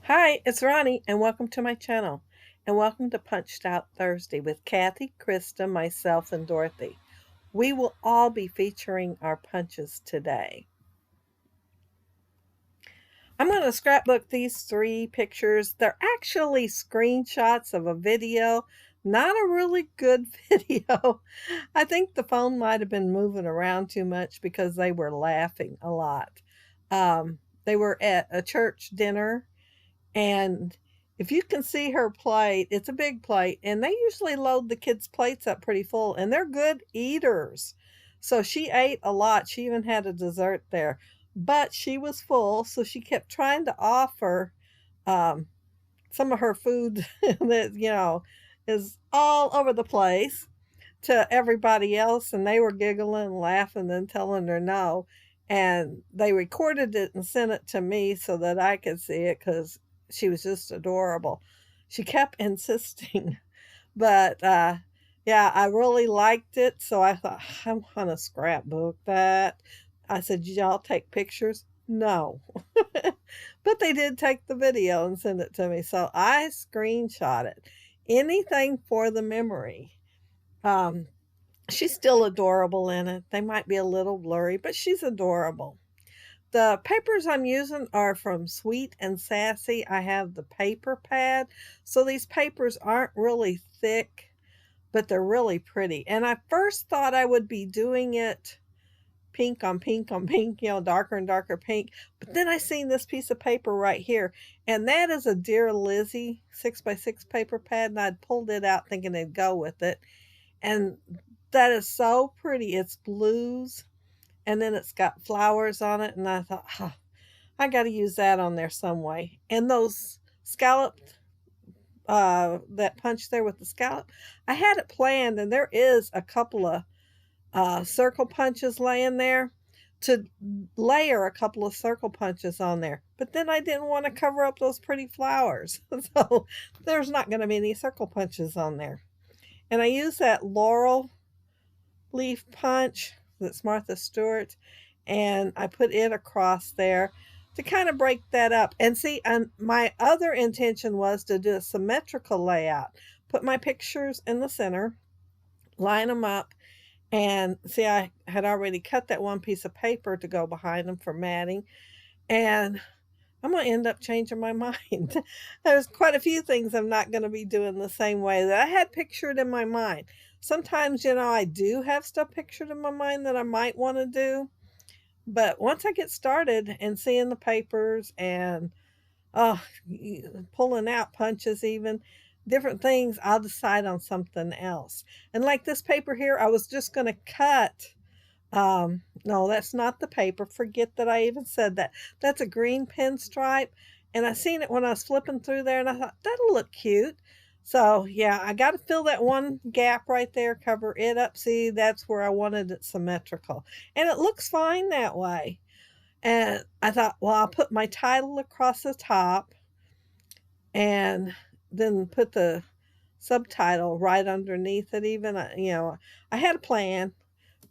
Hi, it's Ronnie, and welcome to my channel. And welcome to Punched Out Thursday with Kathy, Krista, myself, and Dorothy. We will all be featuring our punches today. I'm going to scrapbook these three pictures. They're actually screenshots of a video, not a really good video. I think the phone might have been moving around too much because they were laughing a lot. They were at a church dinner. And if you can see her plate, it's a big plate, and they usually load the kids' plates up pretty full, and they're good eaters. So she ate a lot. She even had a dessert there, but she was full, so she kept trying to offer um, some of her food that, is all over the place to everybody else, and they were giggling and laughing and telling her no. And they recorded it and sent it to me so that I could see it because she was just adorable. She kept insisting, but yeah, I really liked it. So I thought, I'm going to scrapbook that. I said, "Did y'all take pictures?" No. But they did take the video and send it to me. So I screenshot it. Anything for the memory. Um, she's still adorable in it. They might be a little blurry, but she's adorable. The papers I'm using are from Sweet and Sassy. I have the paper pad. So these papers aren't really thick, but they're really pretty. And I first thought I would be doing it pink on pink on pink, darker and darker pink. But then I seen this piece of paper right here, and that is a Dear Lizzie 6x6 paper pad, and I'd pulled it out thinking it'd go with it. And that is so pretty. It's blues, and then it's got flowers on it, and I thought, I got to use that on there some way. And those scalloped, that punch there with the scallop, I had it planned, and there is a couple of circle punches laying there to layer a couple of circle punches on there. But then I didn't want to cover up those pretty flowers. So there's not going to be any circle punches on there. And I use that laurel leaf punch that's Martha Stewart, and I put it across there to kind of break that up. And see, my other intention was to do a symmetrical layout. Put my pictures in the center, line them up, and see, I had already cut that one piece of paper to go behind them for matting. And I'm going to end up changing my mind. There's quite a few things I'm not going to be doing the same way that I had pictured in my mind. Sometimes, I do have stuff pictured in my mind that I might want to do. But once I get started and seeing the papers and oh, pulling out punches, even different things, I'll decide on something else. And like this paper here, I was just going to cut. No, that's not the paper. Forget that I even said that. That's a green pinstripe. And I seen it when I was flipping through there, and I thought, that'll look cute. So, yeah, I got to fill that one gap right there, cover it up. See, that's where I wanted it symmetrical. And it looks fine that way. And I thought, well, I'll put my title across the top and then put the subtitle right underneath it even. I had a plan,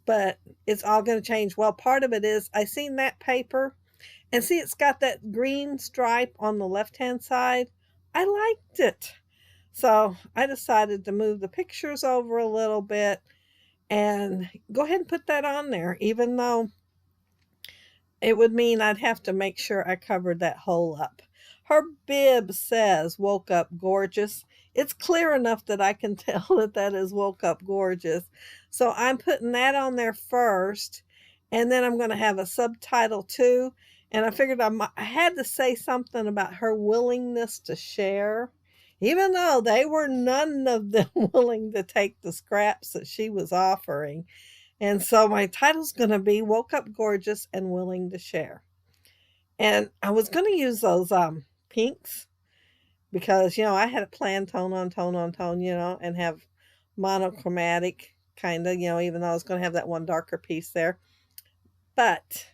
but it's all going to change. Well, part of it is I seen that paper, and see, it's got that green stripe on the left-hand side. I liked it. So I decided to move the pictures over a little bit and go ahead and put that on there, even though it would mean I'd have to make sure I covered that hole up. Her bib says woke up gorgeous. It's clear enough that I can tell that that is woke up gorgeous. So I'm putting that on there first, and then I'm going to have a subtitle too. And I figured I had to say something about her willingness to share, even though they were none of them willing to take the scraps that she was offering. And so my title's going to be Woke Up Gorgeous and Willing to Share. And I was going to use those pinks because, I had a planned tone on tone on tone, and have monochromatic kind of, even though I was going to have that one darker piece there. But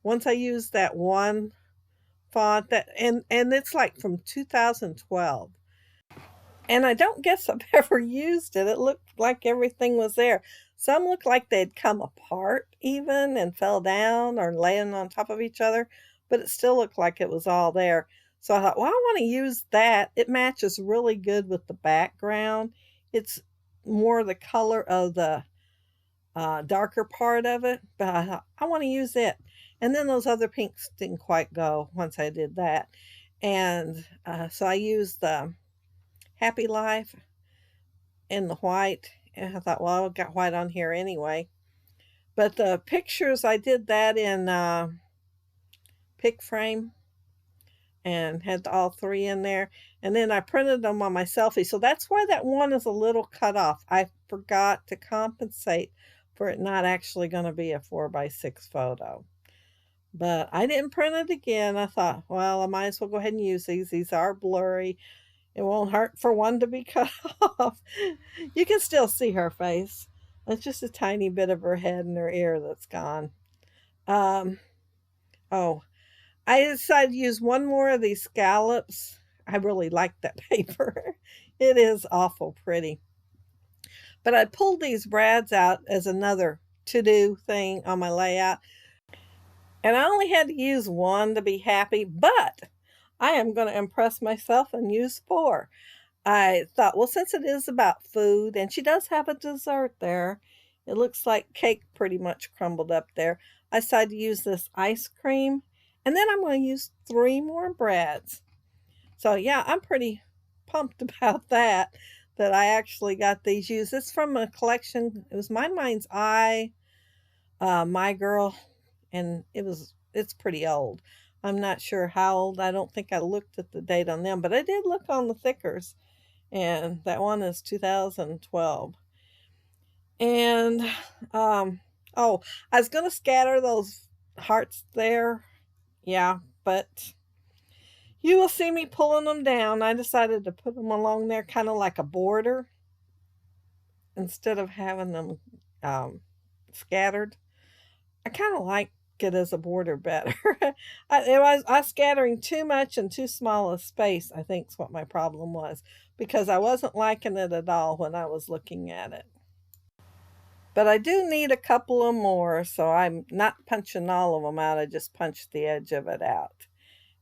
once I used that one font and it's like from 2012, and I don't guess I've ever used it. It looked like everything was there. Some looked like they'd come apart even and fell down or laying on top of each other, but it still looked like it was all there. So I thought, well, I want to use that. It matches really good with the background. It's more the color of the darker part of it, but I thought, I want to use it. And then those other pinks didn't quite go once I did that. And so I used the Happy Life in the white. And I thought, well, I've got white on here anyway. But the pictures, I did that in pick frame and had all three in there. And then I printed them on my selfie. So that's why that one is a little cut off. I forgot to compensate for it not actually going to be a 4x6 photo. But I didn't print it again. I thought, well, I might as well go ahead and use these. These are blurry. It won't hurt for one to be cut off. You can still see her face. It's just a tiny bit of her head and her ear that's gone. Um, oh, I decided to use one more of these scallops. I really like that paper. It is awful pretty. But I pulled these brads out as another to-do thing on my layout. And I only had to use one to be happy, but I am going to impress myself and use four. I thought, well, since it is about food, and she does have a dessert there, it looks like cake pretty much crumbled up there. I decided to use this ice cream, and then I'm going to use three more brads. So yeah, I'm pretty pumped about that I actually got these used. It's from a collection. It was My Mind's Eye, My Girl, and it's pretty old. I'm not sure how old. I don't think I looked at the date on them, but I did look on the thickers, and that one is 2012. And oh, I was gonna scatter those hearts there, yeah, but you will see me pulling them down. I decided to put them along there, kind of like a border, instead of having them scattered. I kind of like it as a border better. I was scattering too much and too small a space, I think is what my problem was, because I wasn't liking it at all when I was looking at it. But I do need a couple of more, so I'm not punching all of them out. I just punched the edge of it out.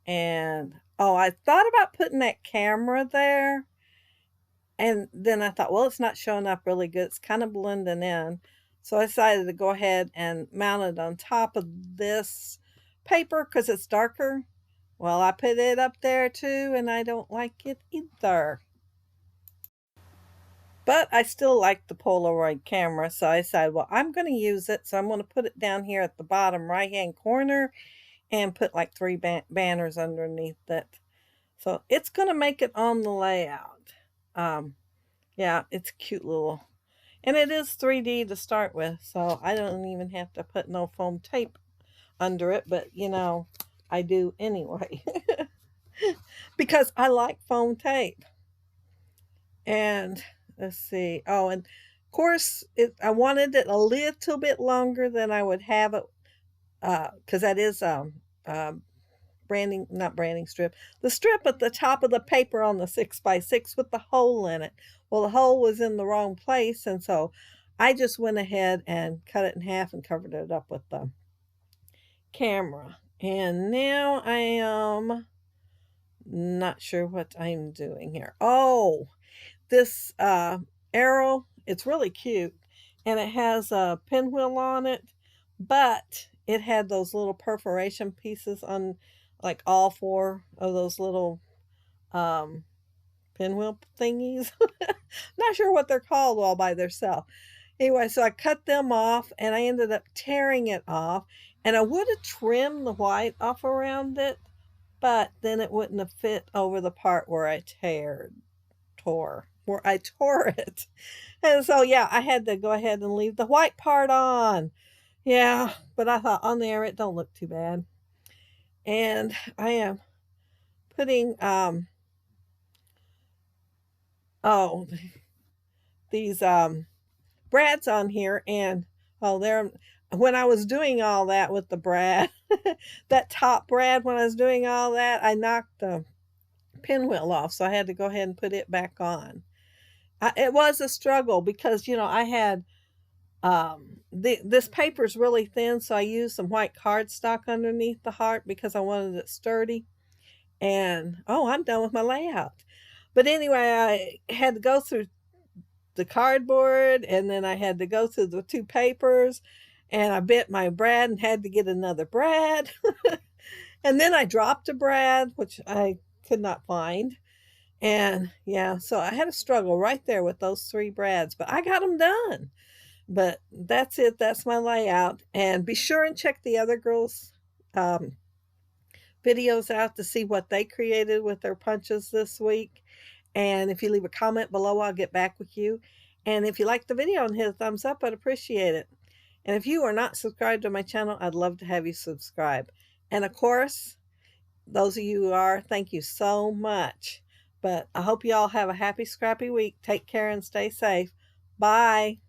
And oh, I thought about putting that camera there. And then I thought, well, it's not showing up really good. It's kind of blending in. So I decided to go ahead and mount it on top of this paper because it's darker. Well, I put it up there too, and I don't like it either. But I still like the Polaroid camera, so I decided, well, I'm going to use it. So I'm going to put it down here at the bottom right-hand corner and put like three banners underneath it. So it's going to make it on the layout. Yeah, it's a cute little, and it is 3D to start with, so I don't even have to put no foam tape under it, but you know, I do anyway. Because I like foam tape. And let's see. Oh, and of course, I wanted it a little bit longer than I would have it, because that is branding, not branding strip, the strip at the top of the paper on the 6x6 with the hole in it. Well, the hole was in the wrong place, and so I just went ahead and cut it in half and covered it up with the camera. And now I am not sure what I'm doing here. Oh, this arrow, it's really cute, and it has a pinwheel on it, but it had those little perforation pieces on like all four of those little pinwheel thingies. Not sure what they're called all by themselves. Anyway, so I cut them off and I ended up tearing it off, and I would have trimmed the white off around it, but then it wouldn't have fit over the part where I tore it. And so yeah, I had to go ahead and leave the white part on. Yeah, but I thought on there it don't look too bad. And I am putting oh, these brads on here, and oh, there, when I was doing all that with the brad, that top brad, when I was doing all that, I knocked the pinwheel off, so I had to go ahead and put it back on. It was a struggle because, you know, I had this paper's really thin, so I used some white cardstock underneath the heart because I wanted it sturdy. And, oh, I'm done with my layout. But anyway, I had to go through the cardboard, and then I had to go through the 2 papers, and I bent my brad and had to get another brad. And then I dropped a brad, which I could not find. And yeah, so I had a struggle right there with those 3 brads, but I got them done. But that's it. That's my layout. And be sure and check the other girls' um, videos out to see what they created with their punches this week. And if you leave a comment below, I'll get back with you. And if you like the video and hit a thumbs up, I'd appreciate it. And if you are not subscribed to my channel, I'd love to have you subscribe. And of course, those of you who are, thank you so much. But I hope you all have a happy, scrappy week. Take care and stay safe. Bye.